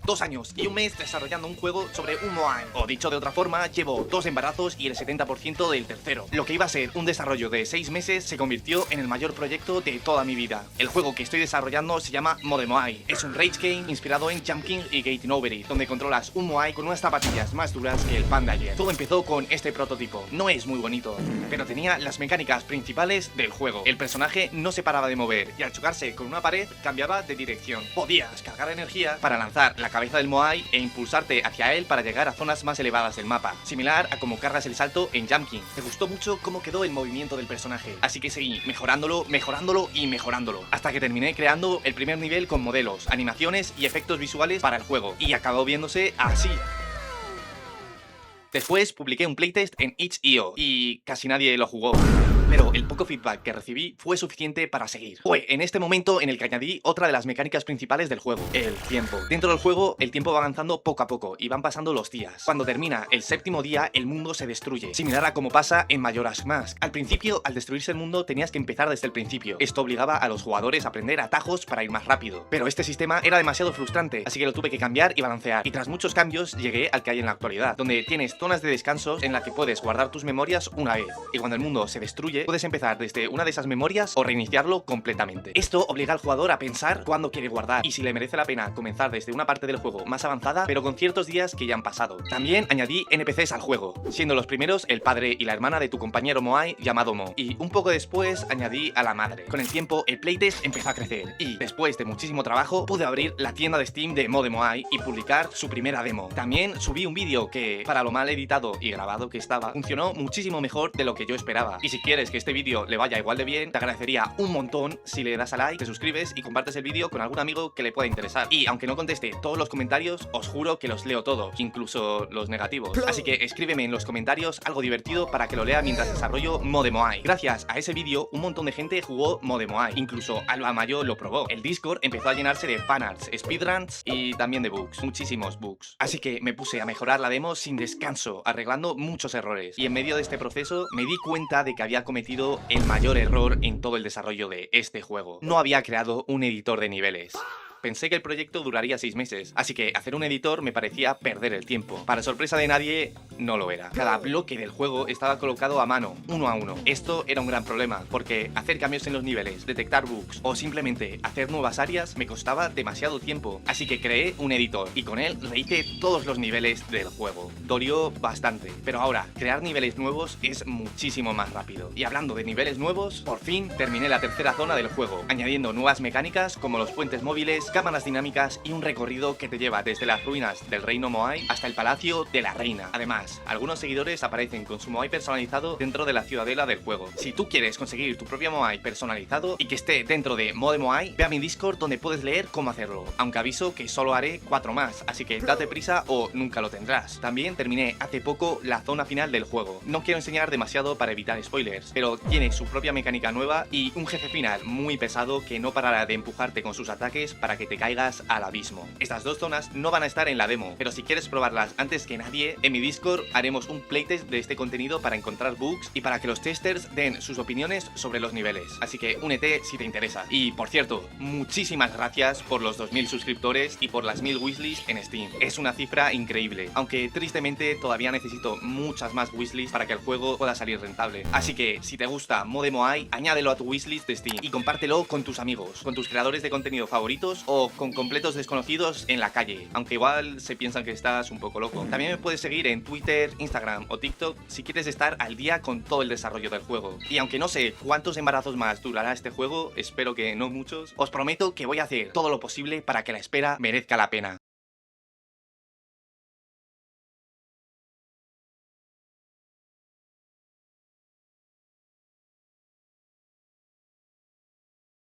2 años y un mes desarrollando un juego sobre un Moai. O dicho de otra forma, llevo 2 embarazos y el 70% del tercero. Lo que iba a ser un desarrollo de 6 meses se convirtió en el mayor proyecto de toda mi vida. El juego que estoy desarrollando se llama Mode Moai. Es un rage game inspirado en Jump King y Getting Over It, donde controlas un Moai con unas zapatillas más duras que el pan de ayer. Todo empezó con este prototipo. No es muy bonito, pero tenía las mecánicas principales del juego. El personaje no se paraba de mover y al chocarse con una pared cambiaba de dirección. Podías cargar energía para lanzar la cabeza del Moai e impulsarte hacia él para llegar a zonas más elevadas del mapa, similar a como cargas el salto en Jump King. Me gustó mucho cómo quedó el movimiento del personaje, así que seguí mejorándolo y mejorándolo, hasta que terminé creando el primer nivel con modelos, animaciones y efectos visuales para el juego, y acabó viéndose así. Después publiqué un playtest en itch.io y casi nadie lo jugó. Pero el poco feedback que recibí fue suficiente para seguir. Fue en este momento en el que añadí otra de las mecánicas principales del juego, el tiempo. Dentro del juego, el tiempo va avanzando poco a poco y van pasando los días. Cuando termina el séptimo día, el mundo se destruye, similar a como pasa en Majora's Mask. Al principio, al destruirse el mundo, tenías que empezar desde el principio. Esto obligaba a los jugadores a aprender atajos para ir más rápido. Pero este sistema era demasiado frustrante, así que lo tuve que cambiar y balancear. Y tras muchos cambios, llegué al que hay en la actualidad, donde tienes zonas de descanso en las que puedes guardar tus memorias una vez. Y cuando el mundo se destruye, puedes empezar desde una de esas memorias o reiniciarlo completamente. Esto obliga al jugador a pensar cuándo quiere guardar y si le merece la pena comenzar desde una parte del juego más avanzada, pero con ciertos días que ya han pasado. También añadí NPCs al juego, siendo los primeros el padre y la hermana de tu compañero Moai llamado Mo, y un poco después añadí a la madre. Con el tiempo el playtest empezó a crecer y después de muchísimo trabajo pude abrir la tienda de Steam de Mode Moai y publicar su primera demo. También subí un vídeo que, para lo mal editado y grabado que estaba, funcionó muchísimo mejor de lo que yo esperaba. Y si quieres que este vídeo le vaya igual de bien, te agradecería un montón si le das a like, te suscribes y compartes el vídeo con algún amigo que le pueda interesar. Y aunque no conteste todos los comentarios, os juro que los leo todos, incluso los negativos. Así que escríbeme en los comentarios algo divertido para que lo lea mientras desarrollo Mode Moai. Gracias a ese vídeo, un montón de gente jugó Mode Moai, incluso Alba Mayo lo probó. El Discord empezó a llenarse de fanarts, speedruns y también de bugs, muchísimos bugs. Así que me puse a mejorar la demo sin descanso, arreglando muchos errores. Y en medio de este proceso me di cuenta de que había cometido el mayor error en todo el desarrollo de este juego. No había creado un editor de niveles. Pensé que el proyecto duraría 6 meses, así que hacer un editor me parecía perder el tiempo. Para sorpresa de nadie, no lo era. Cada bloque del juego estaba colocado a mano, uno a uno. Esto era un gran problema, porque hacer cambios en los niveles, detectar bugs o simplemente hacer nuevas áreas me costaba demasiado tiempo. Así que creé un editor y con él rehice todos los niveles del juego. Dolió bastante, pero ahora crear niveles nuevos es muchísimo más rápido. Y hablando de niveles nuevos, por fin terminé la tercera zona del juego, añadiendo nuevas mecánicas como los puentes móviles, cámaras dinámicas y un recorrido que te lleva desde las ruinas del reino Moai hasta el palacio de la reina. Además, algunos seguidores aparecen con su Moai personalizado dentro de la ciudadela del juego. Si tú quieres conseguir tu propio Moai personalizado y que esté dentro de Mode Moai, ve a mi Discord donde puedes leer cómo hacerlo, aunque aviso que solo haré 4 más, así que date prisa o nunca lo tendrás. También terminé hace poco la zona final del juego. No quiero enseñar demasiado para evitar spoilers, pero tiene su propia mecánica nueva y un jefe final muy pesado que no parará de empujarte con sus ataques para que te caigas al abismo. Estas dos zonas no van a estar en la demo, pero si quieres probarlas antes que nadie, en mi Discord haremos un playtest de este contenido para encontrar bugs y para que los testers den sus opiniones sobre los niveles, así que únete si te interesa. Y por cierto, muchísimas gracias por los 2000 suscriptores y por las 1000 wishlists en Steam. Es una cifra increíble, aunque tristemente todavía necesito muchas más wishlists para que el juego pueda salir rentable. Así que si te gusta Mode Moai, añádelo a tu wishlist de Steam y compártelo con tus amigos, con tus creadores de contenido favoritos o con completos desconocidos en la calle, aunque igual se piensan que estás un poco loco. También me puedes seguir en Twitter, Instagram o TikTok si quieres estar al día con todo el desarrollo del juego. Y aunque no sé cuántos embarazos más durará este juego, espero que no muchos, os prometo que voy a hacer todo lo posible para que la espera merezca la pena.